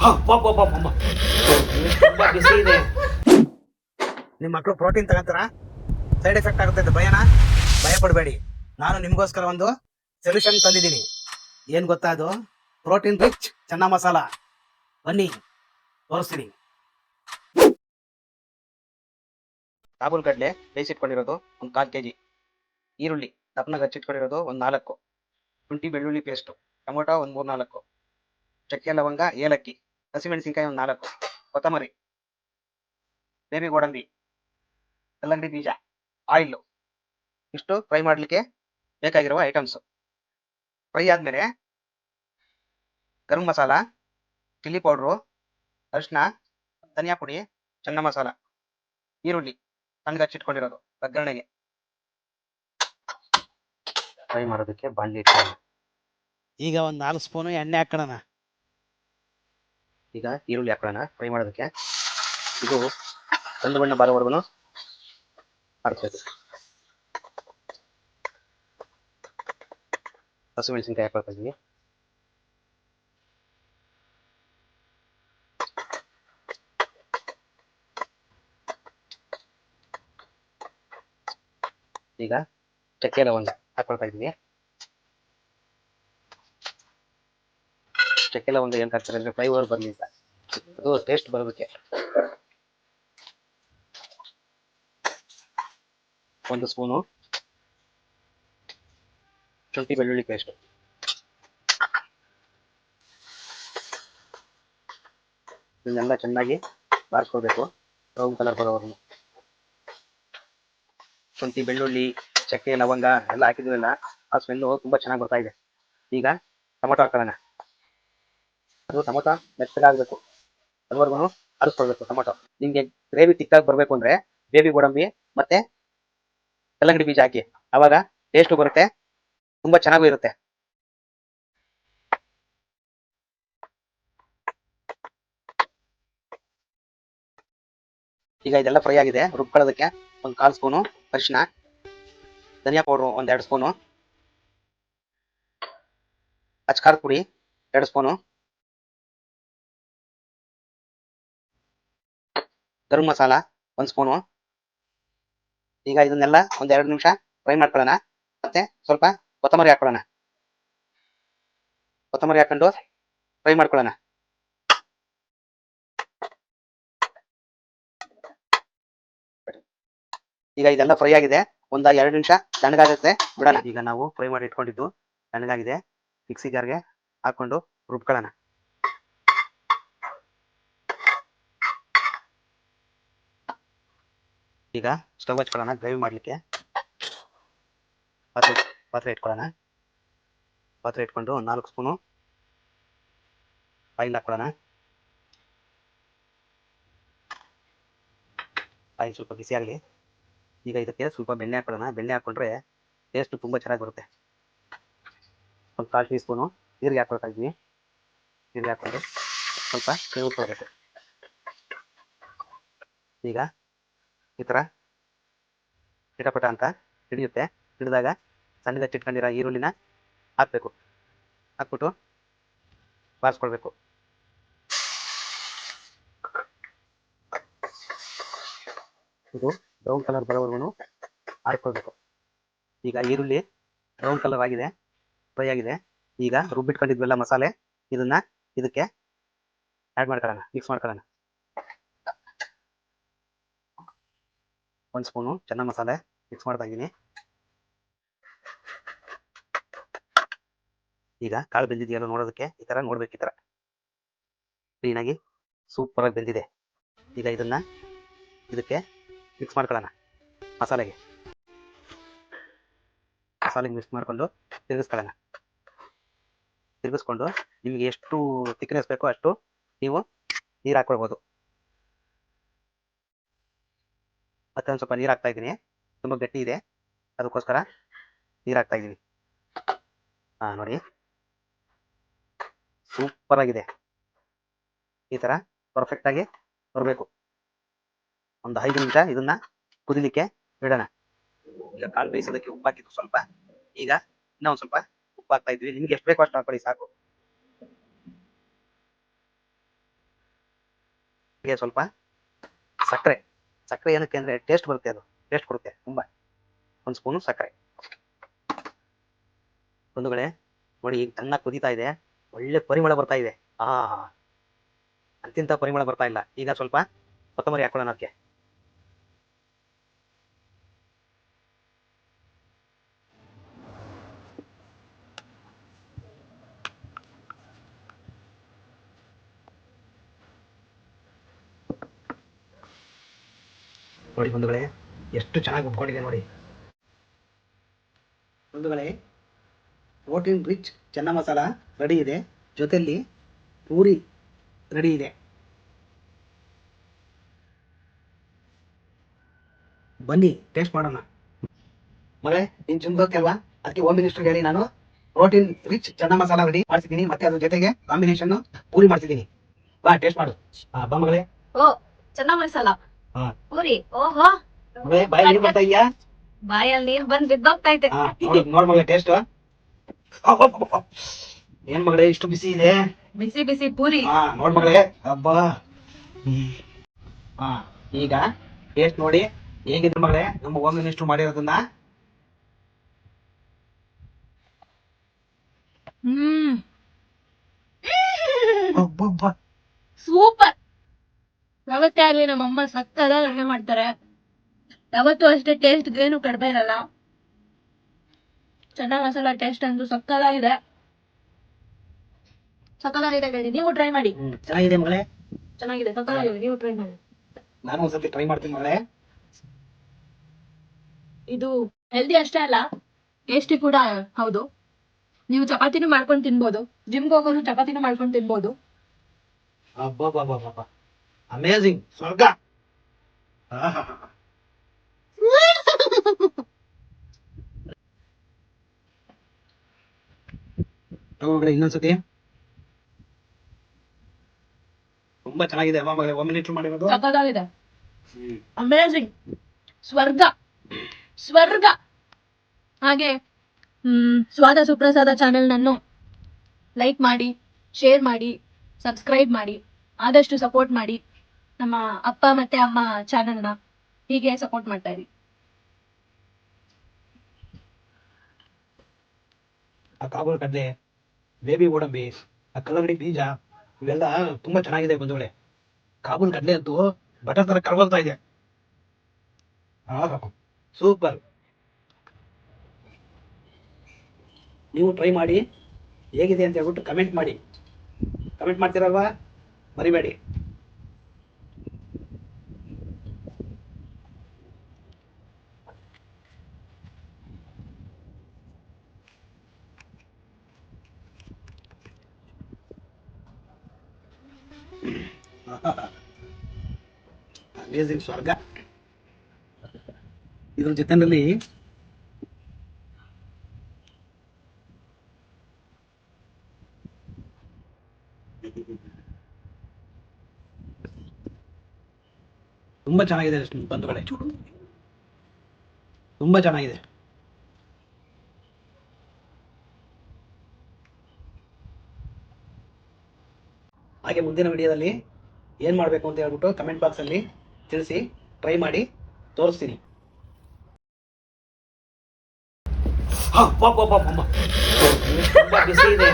ತುಂಬಾ ಬಿಸಿ ಇದೆ. ನಿಮ್ಮ ಮಕ್ಕಳು ಪ್ರೋಟೀನ್ ತಗೊಂತಾರ, ಸೈಡ್ ಎಫೆಕ್ಟ್ ಆಗುತ್ತೆ ಅಂತ ಭಯ ಪಡಬೇಡಿ. ನಾನು ನಿಮಗೋಸ್ಕರ ಒಂದು ಸೊಲ್ಯೂಷನ್ ತಂದಿದ್ದೀನಿ. ಏನ್ ಗೊತ್ತಾ ಅದು? ಪ್ರೋಟೀನ್ ರಿಚ್ ಚೆನ್ನ ಮಸಾಲ. ಬನ್ನಿ ತೋರಿಸ್ತೀನಿ. ಕಾಬೂಲ್ ಗಡ್ಲೆ ಬೇಯಿಸಿಟ್ಕೊಂಡಿರೋದು ಒಂದು 1/4 kg, ಈರುಳ್ಳಿ ದಪ್ಪನಾಗಿ ಹಚ್ಚಿಟ್ಕೊಂಡಿರೋದು ಒಂದು 4, ಶುಂಠಿ ಬೆಳ್ಳುಳ್ಳಿ ಪೇಸ್ಟು, ಟೊಮೊಟೊ ಒಂದು 3-4, ಚಕ್ಕೆ ಲವಂಗ ಏಲಕ್ಕಿ, ಹಸಿಮೆಣಸಿನ್ಕಾಯಿ ಒಂದು 4, ಕೊತ್ತಂಬರಿ, ಬೇಬಿ ಗೋಡಂಬಿ, ಕಲ್ಲಂಗಡಿ ಬೀಜ, ಆಯಿಲ್. ಇಷ್ಟು ಫ್ರೈ ಮಾಡಲಿಕ್ಕೆ ಬೇಕಾಗಿರುವ ಐಟಮ್ಸ್. ಫ್ರೈ ಆದಮೇಲೆ ಗರಂ ಮಸಾಲ, ಚಿಲ್ಲಿ ಪೌಡ್ರು, ಅರಿಶಿನ, ಧನಿಯಾ ಪುಡಿ, ಚೆನ್ನ ಮಸಾಲ, ಈರುಳ್ಳಿ ಸಣ್ಣಗೆ ಹಚ್ಚಿಟ್ಕೊಂಡಿರೋದು ಒಗ್ಗರಣೆಗೆ. ಫ್ರೈ ಮಾಡೋದಕ್ಕೆ ಬಾಣಲಿ ಇಟ್ಕೊಳ್ಳೋಣ. ಈಗ ಒಂದು 4 ಸ್ಪೂನು ಎಣ್ಣೆ ಹಾಕೋಣ. ಈಗ ಈರುಳ್ಳಿ ಹಾಕೋಣ ಫ್ರೈ ಮಾಡೋದಕ್ಕೆ. ಇದು ಕಂದು ಬಣ್ಣ ಬರೋವರೆಗೂ ಹಾಕ್ಬೇಕು. ಹಸಿಮೆಣಸಿನ್ಕಾಯಿ ಹಾಕೊಳ್ತಾ ಇದೀವಿ. ಈಗ ಚಕ್ಕೆ ಲವಂಗ ಹಾಕೊಳ್ತಾ ಇದೀವಿ. ಚಕ್ಕೆ ಲವಂಗ ಏನ್ ಹಾಕ್ತಾರೆ ಅಂದ್ರೆ ಫ್ಲೇವರ್ ಬರಲಿ ಅಂತ, ಅದು ಟೇಸ್ಟ್ ಬರೋದಕ್ಕೆ. 1 ಸ್ಪೂನು ಶುಂಠಿ ಬೆಳ್ಳುಳ್ಳಿ ಪೇಸ್ಟ್, ಇದನ್ನೆಲ್ಲ ಚೆನ್ನಾಗಿ ಬಾರಿಸ್ಕೊಳ್ಬೇಕು ಬ್ರೌನ್ ಕಲರ್ ಬರೋವರೆಗೂ. ಶುಂಠಿ ಬೆಳ್ಳುಳ್ಳಿ ಚಕ್ಕೆ ಲವಂಗ ಎಲ್ಲ ಹಾಕಿದ್ವಲ್ಲ, ಆ ಸ್ಮೆಲ್ಲು ತುಂಬಾ ಚೆನ್ನಾಗಿ ಬರ್ತಾ ಇದೆ. ಈಗ ಟೊಮೊಟೊ ಹಾಕೋಣ. ಅದು ಟೊಮೊಟೊ ಮೆತ್ತಗಾಗಬೇಕು, ಅದುವರೆಗೂ ಅರಿಸ್ಕೊಳ್ಬೇಕು ಟೊಮೊಟೊ. ನಿಮ್ಗೆ ಗ್ರೇವಿ ತಿಕ್ಕಾಗಿ ಬರಬೇಕು ಅಂದ್ರೆ ಬೇಬಿ ಗೋಡಂಬಿ ಮತ್ತೆ ಕಲ್ಲಂಗಡಿ ಬೀಜ ಹಾಕಿ, ಅವಾಗ ಟೇಸ್ಟು ಬರುತ್ತೆ, ತುಂಬಾ ಚೆನ್ನಾಗೂ ಇರುತ್ತೆ. ಈಗ ಇದೆಲ್ಲ ಫ್ರೈ ಆಗಿದೆ. ರುಬ್ಕೊಳ್ಳೋದಕ್ಕೆ ಒಂದು 1/4 ಸ್ಪೂನು ಅರಿಶಿನ, ಧನಿಯಾ ಪೌಡ್ರು ಒಂದು 2 ಸ್ಪೂನು, ಅಚ್ಕಾರದ ಪುಡಿ 2 ಸ್ಪೂನು, ಗರಂ ಮಸಾಲ 1 ಸ್ಪೂನು. ಈಗ ಇದನ್ನೆಲ್ಲ ಒಂದು 2 ನಿಮಿಷ ಫ್ರೈ ಮಾಡ್ಕೊಳ್ಳೋಣ. ಮತ್ತೆ ಸ್ವಲ್ಪ ಕೊತ್ತಂಬರಿ ಹಾಕೊಳ್ಳೋಣ. ಕೊತ್ತಂಬರಿ ಹಾಕೊಂಡು ಫ್ರೈ ಮಾಡ್ಕೊಳ್ಳೋಣ. ಈಗ ಇದೆಲ್ಲ ಫ್ರೈ ಆಗಿದೆ. ಒಂದು 2 ನಿಮಿಷ ತಣ್ಣಗಾಗುತ್ತೆ ಬಿಡೋಣ. ಈಗ ನಾವು ಫ್ರೈ ಮಾಡಿ ಇಟ್ಕೊಂಡಿದ್ದು ತಣ್ಣಗಾಗಿದೆ. ಮಿಕ್ಸಿ ಜಾರ್ಗೆ ಹಾಕೊಂಡು ರುಬ್ಕೊಳ್ಳೋಣ. ಈಗ ಸ್ಟವ್ ಹಚ್ಕೊಳ್ಳೋಣ. ಗ್ರೇವಿ ಮಾಡಲಿಕ್ಕೆ ಪಾತ್ರೆ ಇಟ್ಕೊಳ್ಳೋಣ. ಪಾತ್ರೆ ಇಟ್ಕೊಂಡು 4 ಸ್ಪೂನು ಆಯಿಲ್ ಹಾಕೊಳ್ಳೋಣ. ಆಯಿಲ್ ಸ್ವಲ್ಪ ಬಿಸಿ ಆಗಲಿ. ಈಗ ಇದಕ್ಕೆ ಸ್ವಲ್ಪ ಬೆಣ್ಣೆ ಹಾಕೊಳ್ಳೋಣ. ಬೆಣ್ಣೆ ಹಾಕೊಂಡ್ರೆ ಟೇಸ್ಟ್ ತುಂಬ ಚೆನ್ನಾಗಿ ಬರುತ್ತೆ. ಒಂದು 1/4 ಟೀ ಸ್ಪೂನು ಜೀರಿಗೆ ಹಾಕೊಳ್ತಾ ಇದ್ವಿ. ಜೀರಿಗೆ ಹಾಕೊಂಡು ಸ್ವಲ್ಪ ಹುರ್ಕೊಳ್ಬೇಕು. ಈಗ ಈ ಥರ ಚಿಟಪಟ ಅಂತ ಹಿಡಿಯುತ್ತೆ. ಹಿಡಿದಾಗ ಸಣ್ಣಗೆ ಚಿಟ್ಕೊಂಡಿರೋ ಈರುಳ್ಳಿನ ಹಾಕಬೇಕು. ಹಾಕ್ಬಿಟ್ಟು ಬಾರಿಸ್ಕೊಳ್ಬೇಕು. ಇದು ಬ್ರೌನ್ ಕಲರ್ ಬರೋವರೆಗೂ ಹಾಕ್ಕೊಳ್ಬೇಕು. ಈಗ ಈರುಳ್ಳಿ ಬ್ರೌನ್ ಕಲರ್ ಆಗಿದೆ, ಫ್ರೈ ಆಗಿದೆ. ಈಗ ರುಬ್ಬಿಟ್ಕೊಂಡಿದ್ವೆಲ್ಲ ಮಸಾಲೆ, ಇದನ್ನ ಇದಕ್ಕೆ ಆ್ಯಡ್ ಮಾಡ್ಕೊಳ್ಳೋಣ, ಮಿಕ್ಸ್ ಮಾಡ್ಕೊಳ್ಳೋಣ. 1 ಸ್ಪೂನು ಚೆನ್ನ ಮಸಾಲೆ ಮಿಕ್ಸ್ ಮಾಡ್ತಾ ಇದ್ದೀನಿ. ಈಗ ಕಾಳು ಬೆಂದಿದೆಯಲ್ಲ ನೋಡೋದಕ್ಕೆ ಈ ಥರ ನೋಡ್ಬೇಕು. ಈ ಥರ ಕ್ಲೀನಾಗಿ ಸೂಪರಾಗಿ ಬೆಂದಿದೆ. ಈಗ ಇದನ್ನ ಇದಕ್ಕೆ ಮಿಕ್ಸ್ ಮಾಡ್ಕೊಳ್ಳೋಣ. ಮಸಾಲೆಗೆ ಮಿಕ್ಸ್ ಮಾಡಿಕೊಂಡು ತಿರುಗಿಸ್ಕೊಳ್ಳೋಣ. ತಿರುಗಿಸ್ಕೊಂಡು ನಿಮಗೆ ಎಷ್ಟು ಥಿಕ್ನೆಸ್ ಬೇಕೋ ಅಷ್ಟು ನೀವು ನೀರು ಹಾಕ್ಕೊಳ್ಬೋದು. ಮತ್ತೆ ಒಂದು ಸ್ವಲ್ಪ ನೀರು ಹಾಕ್ತಾ ಇದ್ದೀನಿ. ತುಂಬ ಗಟ್ಟಿ ಇದೆ, ಅದಕ್ಕೋಸ್ಕರ ನೀರು ಹಾಕ್ತಾ ಇದ್ದೀನಿ. ನೋಡಿ, ಸೂಪರ್ ಆಗಿದೆ. ಈ ಥರ ಪರ್ಫೆಕ್ಟಾಗಿ ಬರಬೇಕು. ಒಂದು 5 ನಿಮಿಷ ಇದನ್ನ ಕುದಿಲಿಕ್ಕೆ ಬಿಡೋಣ. ಈಗ ಕಾಳು ಬೇಯಿಸೋದಕ್ಕೆ ಉಪ್ಪು ಹಾಕಿದ್ದು ಸ್ವಲ್ಪ. ಈಗ ಇನ್ನೊಂದು ಸ್ವಲ್ಪ ಉಪ್ಪು ಹಾಕ್ತಾ ಇದ್ವಿ. ನಿಮ್ಗೆ ಎಷ್ಟು ಬೇಕೋ ಅಷ್ಟು ಹಾಕೊಳ್ಳಿ, ಸಾಕು. ಹೀಗೆ ಸ್ವಲ್ಪ ಸಕ್ಕರೆ. ಸಕ್ಕರೆ ಏನಕ್ಕೆ ಅಂದರೆ ಟೇಸ್ಟ್ ಬರುತ್ತೆ, ಅದು ಟೇಸ್ಟ್ ಕೊಡುತ್ತೆ ತುಂಬ. ಒಂದು ಸ್ಪೂನು ಸಕ್ಕರೆ. ಬಂಧುಗಳೇ ನೋಡಿ, ಈಗ ಚೆನ್ನಾಗಿ ಕುದೀತಾ ಇದೆ, ಒಳ್ಳೆ ಪರಿಮಳ ಬರ್ತಾ ಇದೆ. ಅಂತಿಂತ ಪರಿಮಳ ಬರ್ತಾ ಇಲ್ಲ. ಈಗ ಸ್ವಲ್ಪ ಕೊತ್ತಂಬರಿ ಹಾಕೊಳ್ಳೋಣ ಅದಕ್ಕೆ. ನೋಡಿ ಬಂಧುಗಳೇ, ಎಷ್ಟು ಚೆನ್ನಾಗಿ ಉಟ್ಕೊಂಡಿದೆ ನೋಡಿ. ಬಂಧುಗಳೇ, ಪ್ರೋಟೀನ್ ರಿಚ್ ಚೆನ್ನ ಮಸಾಲ ರೆಡಿ ಇದೆ, ಜೊತೆಯಲ್ಲಿ ಪೂರಿ ರೆಡಿ ಇದೆ. ಬನ್ನಿ ಟೇಸ್ಟ್ ಮಾಡೋಣ. ಮಗಳೇ, ನೀನು ಚಿಂತೋಗ್ತಿಲ್ವಾ? ಅದಕ್ಕೆ ಹೋಮ್ ಮಿನಿಸ್ಟರ್ ಹೇಳಿ ನಾನು ಪ್ರೋಟೀನ್ ರಿಚ್ ಚೆನ್ನ ಮಸಾಲ ರೆಡಿ ಮಾಡ್ತಿದ್ದೀನಿ, ಮತ್ತೆ ಅದ್ರ ಜೊತೆಗೆ ಕಾಂಬಿನೇಷನ್ ಪೂರಿ ಮಾಡ್ತಿದ್ದೀನಿ. ಬಾ ಟೇಸ್ಟ್ ಮಾಡು. ಬಾ ಮಗಳೇ. ಓ, ಚೆನ್ನ ಮಸಾಲ ಪೂರಿ. ಓಹೋ, ಬಾಯಿ ನೀರು ಬರ್ತಾ ಇದೆಯಾ? ಬಾಯಲ್ಲಿ ನೀರ್ ಬಂದ್ ಬಿದ್ದೋಗ್ತಾ ಇದೆ. ನೋಡ್ ಮಗಳೇ ಟೇಸ್ಟ್. ಏನ್ ಮಗಳೇ ಇಷ್ಟು ಬಿಸಿ ಇದೆ? ಬಿಸಿ ಬಿಸಿ ಪೂರಿ. ನೋಡ್ ಮಗಳೇ, ಅಬ್ಬಾ. ಈಗ ಟೇಸ್ಟ್ ನೋಡಿ ಹೇಗಿದ್ರು ಮಗಳೇ, ನಮ್ಮ ಹೋಮ್ ಮಿನಿಸ್ಟರ್ ಮಾಡಿರೋದನ್ನ. ಸೂಪರ್. ಯಾವತ್ತೇ ಆಗ್ಲಿ ನಮ್ಮಮ್ಮ ಸಕ್ಕದ ಅಡುಗೆ ಮಾಡ್ತಾರೆ. ಯಾವತ್ತೂ ಅಷ್ಟೇ ಟೇಸ್ಟ್ ಏನು ಕಡಿಮೆ ಇರಲ್ಲ. ಚೆನ್ನ ಮಸಾಲ ಟೇಸ್ಟ್ ಅಂತೂ ಸಕ್ಕದಾಗಿದೆ. ಹೇಳಿ, ನೀವು ಟ್ರೈ ಮಾಡಿ. ಚೆನ್ನಾಗಿದೆ ಮಗಳೇ, ಚೆನ್ನಾಗಿದೆ, ಸಕ್ಕದಾಗಿದೆ, ನೀವು ಟ್ರೈ ಮಾಡಿ. ನಾನು ಒಂದ್ಸತಿ ಟ್ರೈ ಮಾಡ್ತೀನಿ ಮಗಳೇ. ಇದು ಹೆಲ್ದಿ ಅಷ್ಟೇ ಅಲ್ಲ, ಟೇಸ್ಟಿ ಕೂಡ ಹೌದು. ನೀವು ಚಪಾತಿನೂ ಮಾಡ್ಕೊಂಡು ತಿನ್ಬೋದು. ಜಿಮ್ಗೆ ಹೋಗೋರು ಚಪಾತಿನೂ ಮಾಡ್ಕೊಂಡು ತಿನ್ಬೋದು. ಅಮೇಜಿಂಗ್, ಸ್ವರ್ಗ. ಇನ್ನೊಂದ್ಸತಿ. ತುಂಬಾ ಚೆನ್ನಾಗಿದೆ ಅಮ್ಮ ಮಗಳೇ, ಹೋಮ್ ಮಿನಿಸ್ಟರ್ ಮಾಡಿರೋದು. ಸಕ್ಕದಾಗಿದೆ, ಅಮೇಜಿಂಗ್, ಸ್ವರ್ಗ ಸ್ವರ್ಗ. ಹಾಗೆ ಸ್ವಾದ ಸುಪ್ರಸಾದ ಚಾನೆಲ್ ನನ್ನು ಲೈಕ್ ಮಾಡಿ, ಶೇರ್ ಮಾಡಿ, ಸಬ್ಸ್ಕ್ರೈಬ್ ಮಾಡಿ, ಆದಷ್ಟು ಸಪೋರ್ಟ್ ಮಾಡಿ. ನಮ್ಮ ಅಪ್ಪ ಮತ್ತೆ ಅಮ್ಮ ಚಾನೆಲ್ನ ಹೀಗೆ ಸಪೋರ್ಟ್ ಮಾಡ್ತಾ ಇರಿ. ಆ ಕಾಬೂಲ್ ಕಡಲೆ, ಬೇಬಿ ಗೋಡಂಬಿ, ಆ ಕಲ್ಲಂಗಡಿ ಬೀಜ, ಇವೆಲ್ಲ ತುಂಬಾ ಚೆನ್ನಾಗಿದೆ ಬಂಧುಗಳೇ. ಕಾಬೂಲ್ ಕಡಲೆ ಅಂತೂ ಬಟರ್ ತರ ಕರಗೋಗ್ತಾ ಇದೆ. ಸೂಪರ್. ನೀವು ಟ್ರೈ ಮಾಡಿ, ಹೇಗಿದೆ ಅಂತ ಹೇಳ್ಬಿಟ್ಟು ಕಮೆಂಟ್ ಮಾಡಿ. ಕಮೆಂಟ್ ಮಾಡ್ತೀರಲ್ವಾ? ಮರಿಬೇಡಿ. ಅಮೇಜಿಂಗ್, ಸ್ವರ್ಗ. ಇದ್ರ ಜೊತೆನಲ್ಲಿ ತುಂಬಾ ಚೆನ್ನಾಗಿದೆ ಬಂಧುಗಳೇ, ತುಂಬಾ ಚೆನ್ನಾಗಿದೆ. ಹಾಗೆ ಮುಂದಿನ ವಿಡಿಯೋದಲ್ಲಿ ಏನ್ ಮಾಡ್ಬೇಕು ಅಂತ ಹೇಳ್ಬಿಟ್ಟು ಕಮೆಂಟ್ ಬಾಕ್ಸ್ ಅಲ್ಲಿ ತಿಳಿಸಿ, ಟ್ರೈ ಮಾಡಿ ತೋರಿಸ್ತೀನಿ. ತುಂಬಾ ಬಿಸಿ ಇದೆ.